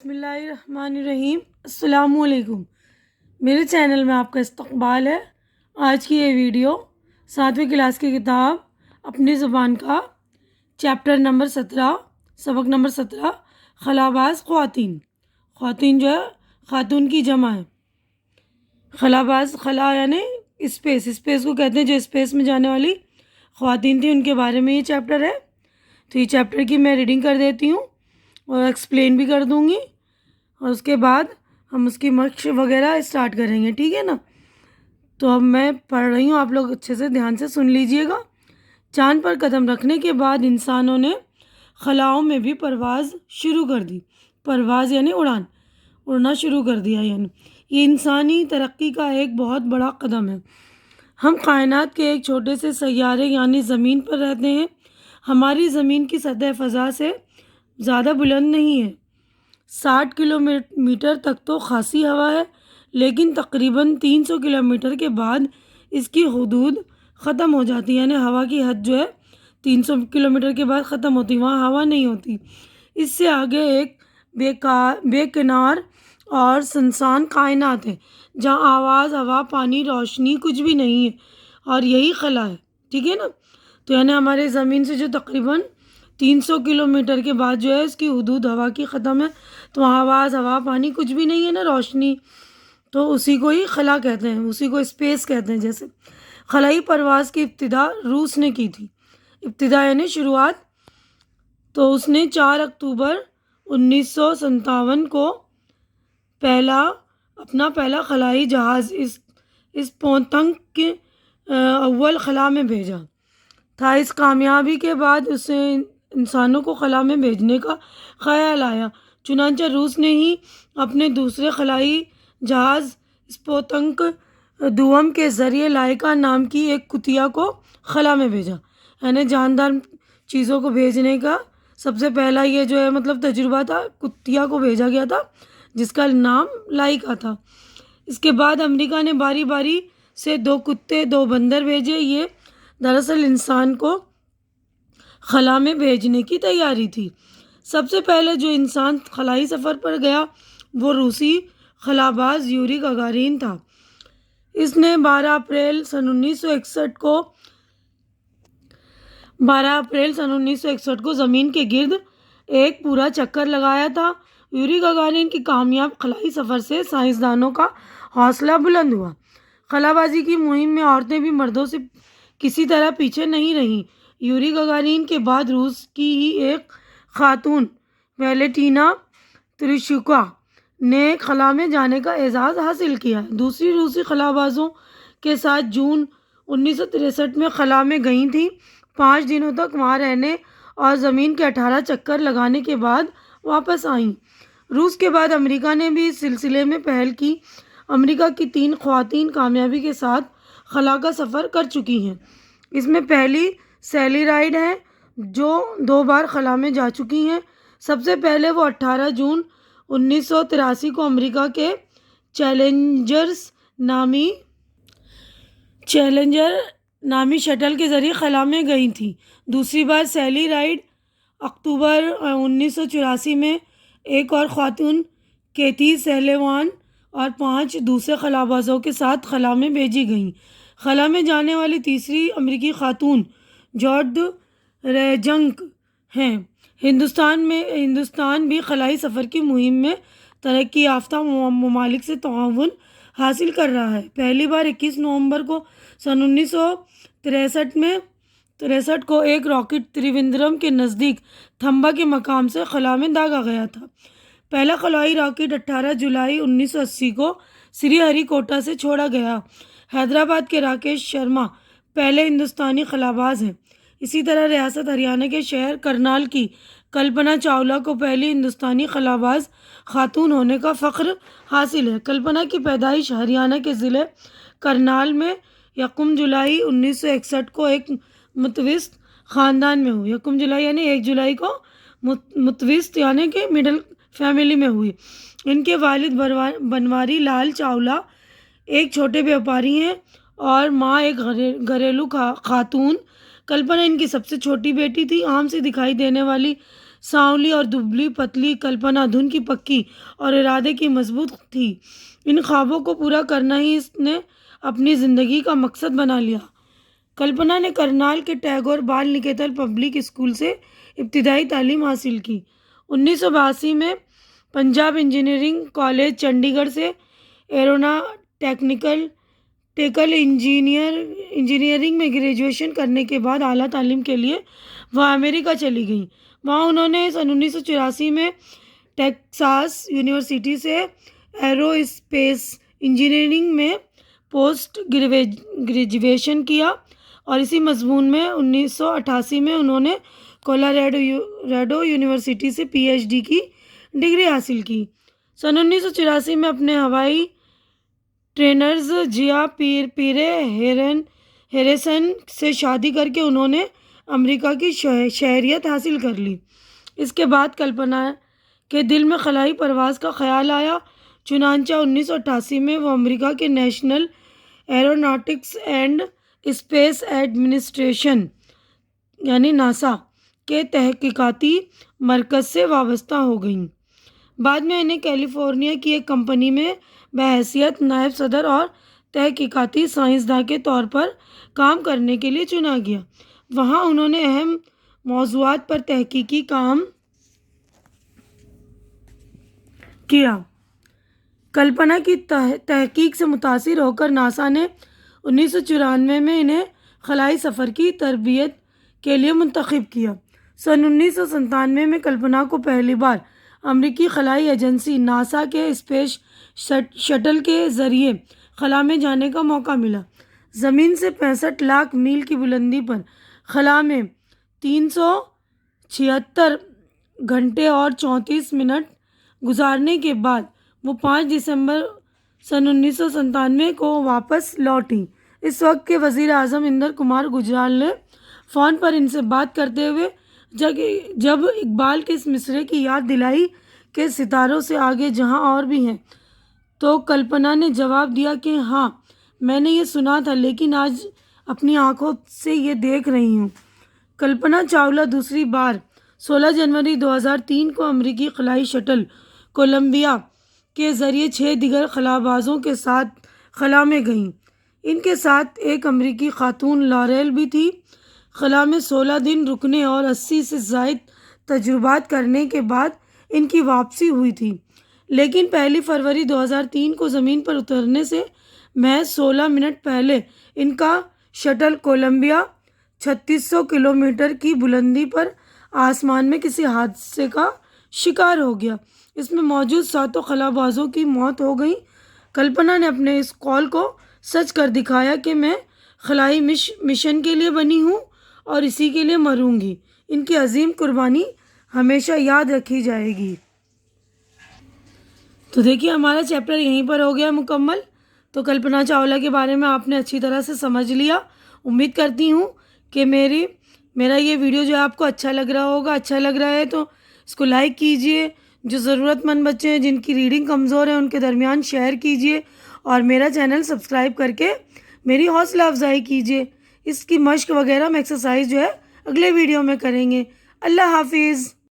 بسم اللہ الرحمن الرحیم۔ السلام علیکم، میرے چینل میں آپ کا استقبال ہے۔ آج کی یہ ویڈیو 7ویں کلاس کی کتاب اپنی زبان کا چیپٹر نمبر 17 سبق نمبر 17 خلاباز خواتین۔ خواتین جو ہے خاتون کی جمع ہے۔ خلاباز، خلا یعنی اسپیس کو کہتے ہیں، جو اسپیس میں جانے والی خواتین تھیں ان کے بارے میں یہ چیپٹر ہے۔ تو یہ چیپٹر کی میں ریڈنگ کر دیتی ہوں اور ایکسپلین بھی کر دوں گی، اور اس کے بعد ہم اس کی مشق وغیرہ اسٹارٹ کریں گے، ٹھیک ہے نا؟ تو اب میں پڑھ رہی ہوں، آپ لوگ اچھے سے دھیان سے سن لیجئے گا۔ چاند پر قدم رکھنے کے بعد انسانوں نے خلاؤں میں بھی پرواز شروع کر دی۔ پرواز یعنی اڑنا شروع کر دیا، یعنی یہ انسانی ترقی کا ایک بہت بڑا قدم ہے۔ ہم کائنات کے ایک چھوٹے سے سیارے یعنی زمین پر رہتے ہیں۔ ہماری زمین کی سطح فضا سے زیادہ بلند نہیں ہے، 60 کلومیٹر تک تو خاصی ہوا ہے، لیکن تقریباً 300 کلومیٹر کے بعد اس کی حدود ختم ہو جاتی ہے، یعنی ہوا کی حد جو ہے 300 کلومیٹر کے بعد ختم ہوتی، وہاں ہوا نہیں ہوتی۔ اس سے آگے ایک بے کنار اور سنسان کائنات ہے، جہاں آواز، ہوا، پانی، روشنی کچھ بھی نہیں ہے، اور یہی خلا ہے، ٹھیک ہے نا؟ تو یعنی ہمارے زمین سے جو تقریباً 300 کلومیٹر کے بعد جو ہے اس کی حدود ہوا کی ختم ہے، تو وہاں آواز، ہوا، پانی کچھ بھی نہیں ہے نا، روشنی، تو اسی کو ہی خلا کہتے ہیں، اسی کو اسپیس کہتے ہیں۔ جیسے خلائی پرواز کی ابتدا روس نے کی تھی، ابتدا یعنی شروعات، تو اس نے 4 اکتوبر 1957 کو اپنا پہلا خلائی جہاز اس پونتنگ کے اول خلا میں بھیجا تھا۔ اس کامیابی کے بعد اسے انسانوں کو خلا میں بھیجنے کا خیال آیا، چنانچہ روس نے ہی اپنے دوسرے خلائی جہاز اسپوتنک دوم کے ذریعے لائکا نام کی ایک کتیا کو خلا میں بھیجا۔ یعنی جاندار چیزوں کو بھیجنے کا سب سے پہلا یہ جو ہے تجربہ تھا، کتیا کو بھیجا گیا تھا جس کا نام لائکا تھا۔ اس کے بعد امریکہ نے باری باری سے 2 کتے، 2 بندر بھیجے۔ یہ دراصل انسان کو خلا میں بھیجنے کی تیاری تھی۔ سب سے پہلے جو انسان خلائی سفر پر گیا وہ روسی خلاباز یوری گاگارین تھا۔ اس نے 12 اپریل سن 1961 کو زمین کے گرد ایک پورا چکر لگایا تھا۔ یوری گاگارین کی کامیاب خلائی سفر سے سائنسدانوں کا حوصلہ بلند ہوا۔ خلابازی کی مہم میں عورتیں بھی مردوں سے کسی طرح پیچھے نہیں رہیں۔ یوری گاگارین کے بعد روس کی ہی ایک خاتون ویلیٹینا تریشکووا نے خلا میں جانے کا اعزاز حاصل کیا ہے۔ دوسری روسی خلابازوں کے ساتھ جون 1963 میں خلا میں گئی تھیں۔ 5 دنوں تک وہاں رہنے اور زمین کے 18 چکر لگانے کے بعد واپس آئیں۔ روس کے بعد امریکہ نے بھی اس سلسلے میں پہل کی۔ امریکہ کی 3 خواتین کامیابی کے ساتھ خلا کا سفر کر چکی ہیں۔ اس میں پہلی سیلی رائڈ ہیں جو 2 بار خلا میں جا چکی ہیں۔ سب سے پہلے وہ 18 جون 1983 کو امریکہ کے چیلنجر نامی شٹل کے ذریعے خلا میں گئی تھیں۔ دوسری بار سیلی رائڈ اکتوبر 1984 میں ایک اور خاتون کیتھی سلیوان اور 5 دوسرے خلابازوں کے ساتھ خلا میں بھیجی گئیں۔ خلا میں جانے والی تیسری امریکی خاتون جارڈ ریجنک ہیں۔ ہندوستان بھی خلائی سفر کی مہم میں ترقی یافتہ ممالک سے تعاون حاصل کر رہا ہے۔ پہلی بار 21 نومبر کو سن 1963 کو ایک راکٹ تریویندرم کے نزدیک تھمبا کے مقام سے خلا میں داغا گیا تھا۔ پہلا خلائی راکٹ 18 جولائی 1980 کو سری ہری کوٹا سے چھوڑا گیا۔ حیدرآباد کے راکیش شرما پہلے ہندوستانی خلاباز ہیں۔ اسی طرح ریاست ہریانہ کے شہر کرنال کی کلپنا چاولہ کو پہلی ہندوستانی خلاباز خاتون ہونے کا فخر حاصل ہے۔ کلپنا کی پیدائش ہریانہ کے ضلع کرنال میں 1 جولائی 1961 کو ایک متوسط خاندان میں ہوئی۔ 1 جولائی یعنی 1 جولائی کو متوسط یعنی کہ مڈل فیملی میں ہوئی۔ ان کے والد بنواری لال چاولہ ایک چھوٹے بیوپاری ہیں اور ماں ایک گھریلو خاتون۔ کلپنا ان کی سب سے چھوٹی بیٹی تھی۔ عام سے دکھائی دینے والی سانولی اور دبلی پتلی کلپنا دھن کی پکی اور ارادے کی مضبوط تھی۔ ان خوابوں کو پورا کرنا ہی اس نے اپنی زندگی کا مقصد بنا لیا۔ کلپنا نے کرنال کے ٹیگور بال نکیتن پبلک اسکول سے ابتدائی تعلیم حاصل کی۔ 1982 میں پنجاب انجینئرنگ کالج چنڈی گڑھ سے ایروناٹیکنیکل انجینئرنگ میں گریجویشن کرنے کے بعد اعلیٰ تعلیم کے لیے وہ امریکہ چلی گئیں۔ وہاں انہوں نے سن 1984 میں ٹیکساس یونیورسٹی سے ایرو اسپیس انجینئرنگ میں پوسٹ گریجویشن کیا اور اسی مضمون میں 1988 میں انہوں نے کولاریڈو یونیورسٹی سے پی ایچ ڈی کی ڈگری حاصل کی۔ سن 1984 میں اپنے ہوائی ٹرینرز جیا پیرے ہیریسن سے شادی کر کے انہوں نے امریکہ کی شہریت حاصل کر لی۔ اس کے بعد کلپنا کے دل میں خلائی پرواز کا خیال آیا، چنانچہ 1988 میں وہ امریکہ کے national aeronautics and space administration یعنی ناسا کے تحقیقاتی مرکز سے وابستہ ہو گئیں۔ بعد میں انہیں کیلیفورنیا کی ایک کمپنی میں بحیثیت نائب صدر اور تحقیقاتی سائنسداں کے طور پر کام کرنے کے لیے چنا گیا۔ وہاں انہوں نے اہم موضوعات پر تحقیقی کام کیا۔ کلپنا کی تحقیق سے متاثر ہو کر ناسا نے 1994 میں انہیں خلائی سفر کی تربیت کے لیے منتخب کیا۔ سن 1997 میں کلپنا کو پہلی بار امریکی خلائی ایجنسی ناسا کے اسپیس شٹل کے ذریعے خلا میں جانے کا موقع ملا۔ زمین سے 65 لاکھ میل کی بلندی پر خلا میں 376 گھنٹے اور 34 منٹ گزارنے کے بعد وہ 5 دسمبر سن 1997 کو واپس لوٹیں۔ اس وقت کے وزیر اعظم اندر کمار گجرال نے فون پر ان سے بات کرتے ہوئے جب اقبال کے اس مصرعے کی یاد دلائی کہ ستاروں سے آگے جہاں اور بھی ہیں، تو کلپنا نے جواب دیا کہ ہاں میں نے یہ سنا تھا، لیکن آج اپنی آنکھوں سے یہ دیکھ رہی ہوں۔ کلپنا چاولہ دوسری بار 16 جنوری 2003 کو امریکی خلائی شٹل کولمبیا کے ذریعے 6 دیگر خلابازوں کے ساتھ خلا میں گئیں۔ ان کے ساتھ ایک امریکی خاتون لارل بھی تھی۔ خلا میں 16 دن رکنے اور 80 سے زائد تجربات کرنے کے بعد ان کی واپسی ہوئی تھی، لیکن 1 فروری 2003 کو زمین پر اترنے سے محض 16 منٹ پہلے ان کا شٹل کولمبیا 3600 کلومیٹر کی بلندی پر آسمان میں کسی حادثے کا شکار ہو گیا۔ اس میں موجود 7 خلابازوں کی موت ہو گئی۔ کلپنا نے اپنے اس قول کو سچ کر دکھایا کہ میں خلائی مشن کے لیے بنی ہوں اور اسی کے لیے مروں گی۔ ان کی عظیم قربانی ہمیشہ یاد رکھی جائے گی۔ تو دیکھیے ہمارا چیپٹر یہیں پر ہو گیا مکمل۔ تو کلپنا چاولہ کے بارے میں آپ نے اچھی طرح سے سمجھ لیا۔ امید کرتی ہوں کہ میرا یہ ویڈیو جو ہے آپ کو اچھا لگ رہا ہوگا۔ اچھا لگ رہا ہے تو اس کو لائک کیجئے، جو ضرورت مند بچے ہیں جن کی ریڈنگ کمزور ہے ان کے درمیان شیئر کیجئے، اور میرا چینل سبسکرائب کر کے میری حوصلہ افزائی کیجئے۔ اس کی مشق وغیرہ ہم ایکسرسائز جو ہے اگلے ویڈیو میں کریں گے۔ اللہ حافظ۔